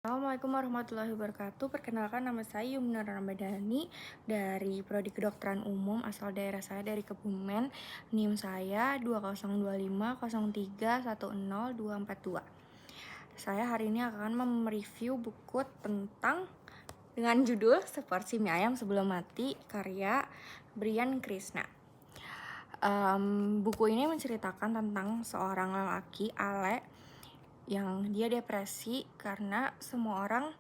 Assalamualaikum warahmatullahi wabarakatuh. Perkenalkan, nama saya Yumna Ramadhani dari Prodi Kedokteran Umum, asal daerah saya dari Kebumen. NIM saya 202503100242. Saya hari ini akan mereview buku tentang dengan judul Seporsi Mie Ayam Sebelum Mati, karya Brian Krishna. Buku ini menceritakan tentang seorang lelaki, Ale, yang dia depresi karena semua orang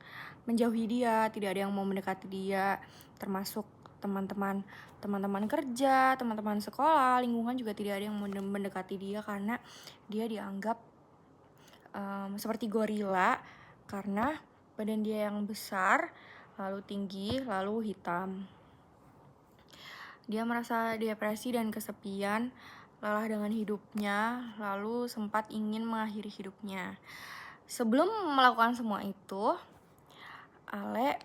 menjauhi dia, tidak ada yang mau mendekati dia, termasuk teman-teman kerja, teman-teman sekolah, lingkungan juga tidak ada yang mau mendekati dia karena dia dianggap seperti gorila karena badan dia yang besar, lalu tinggi, lalu hitam. Dia merasa depresi dan kesepian, lelah dengan hidupnya, lalu sempat ingin mengakhiri hidupnya. Sebelum melakukan semua itu, Ale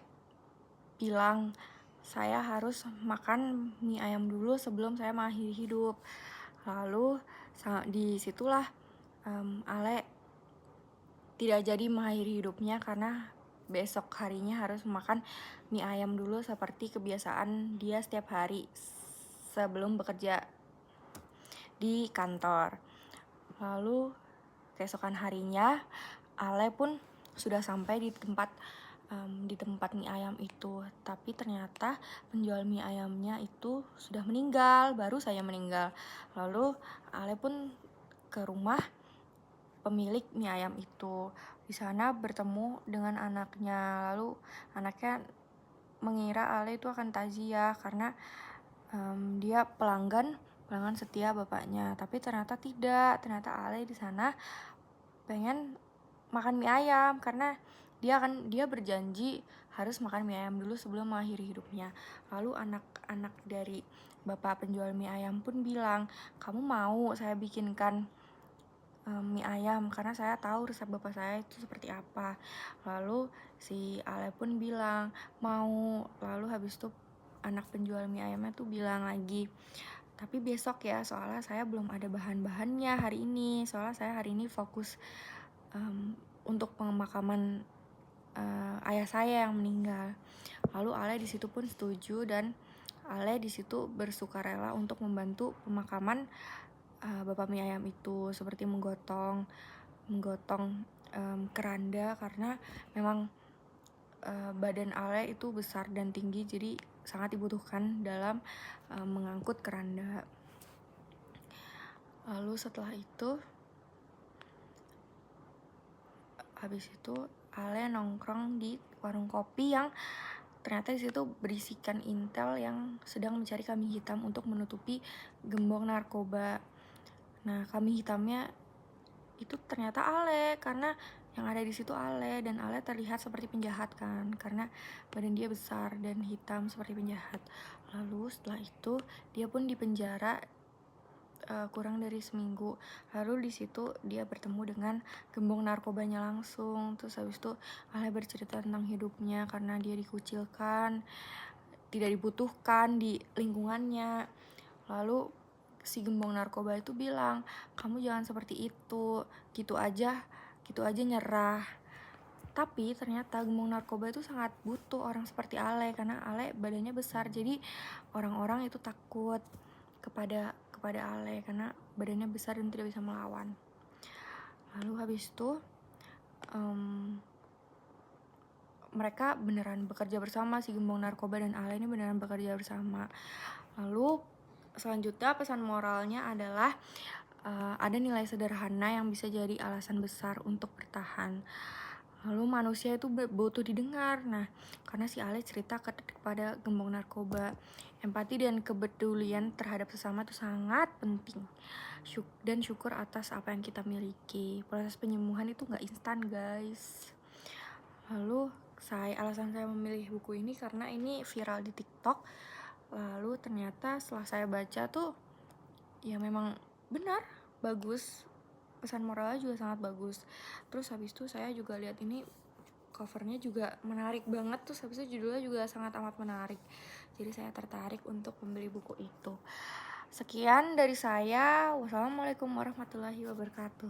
bilang, saya harus makan mie ayam dulu sebelum saya mengakhiri hidup. Lalu disitulah Ale tidak jadi mengakhiri hidupnya karena besok harinya harus makan mie ayam dulu seperti kebiasaan dia setiap hari sebelum bekerja di kantor. Lalu keesokan harinya Ale pun sudah sampai di tempat mie ayam itu, tapi ternyata penjual mie ayamnya itu sudah meninggal, baru saya meninggal. Lalu Ale pun ke rumah pemilik mie ayam itu. Di sana bertemu dengan anaknya, lalu anaknya mengira Ale itu akan takziah karena dia pelanggan setia bapaknya, tapi ternyata tidak. Ternyata Ale di sana pengen makan mie ayam karena dia berjanji harus makan mie ayam dulu sebelum mengakhiri hidupnya. Lalu anak-anak dari bapak penjual mie ayam pun bilang, kamu mau saya bikinkan mie ayam karena saya tahu resep bapak saya itu seperti apa. Lalu si Ale pun bilang mau. Lalu habis itu anak penjual mie ayamnya tuh bilang lagi, tapi besok ya, soalnya saya belum ada bahan-bahannya hari ini. Soalnya saya hari ini fokus untuk pemakaman ayah saya yang meninggal. Lalu Ale di situ pun setuju dan Ale di situ bersukarela untuk membantu pemakaman bapak mie ayam itu, seperti menggotong keranda karena memang badan Ale itu besar dan tinggi, jadi sangat dibutuhkan dalam mengangkut keranda. Lalu setelah itu, habis itu Ale nongkrong di warung kopi yang ternyata di situ berisikan intel yang sedang mencari kambing hitam untuk menutupi gembong narkoba. Nah, kambing hitamnya itu ternyata Ale, karena yang ada di situ Ale, dan Ale terlihat seperti penjahat kan, karena badan dia besar dan hitam seperti penjahat. Lalu setelah itu dia pun dipenjara kurang dari seminggu. Lalu di situ dia bertemu dengan gembong narkobanya langsung. Terus habis itu Ale bercerita tentang hidupnya karena dia dikucilkan, tidak dibutuhkan di lingkungannya. Lalu si gembong narkoba itu bilang, kamu jangan seperti itu, gitu aja nyerah. Tapi ternyata gembong narkoba itu sangat butuh orang seperti Ale karena Ale badannya besar, jadi orang-orang itu takut kepada Ale karena badannya besar dan tidak bisa melawan. Lalu habis itu mereka beneran bekerja bersama, si gembong narkoba dan Ale ini beneran bekerja bersama. Lalu selanjutnya pesan moralnya adalah ada nilai sederhana yang bisa jadi alasan besar untuk bertahan. Lalu manusia itu butuh didengar. Nah, karena si Ale cerita kepada gembong narkoba, empati dan kepedulian terhadap sesama itu sangat penting. Dan syukur atas apa yang kita miliki. Proses penyembuhan itu gak instan, guys. Lalu alasan saya memilih buku ini karena ini viral di TikTok. Lalu ternyata setelah saya baca tuh ya memang benar, bagus. Pesan moralnya juga sangat bagus. Terus habis itu saya juga lihat ini covernya juga menarik banget. Terus habis itu judulnya juga sangat amat menarik. Jadi saya tertarik untuk membeli buku itu. Sekian dari saya. Wassalamualaikum warahmatullahi wabarakatuh.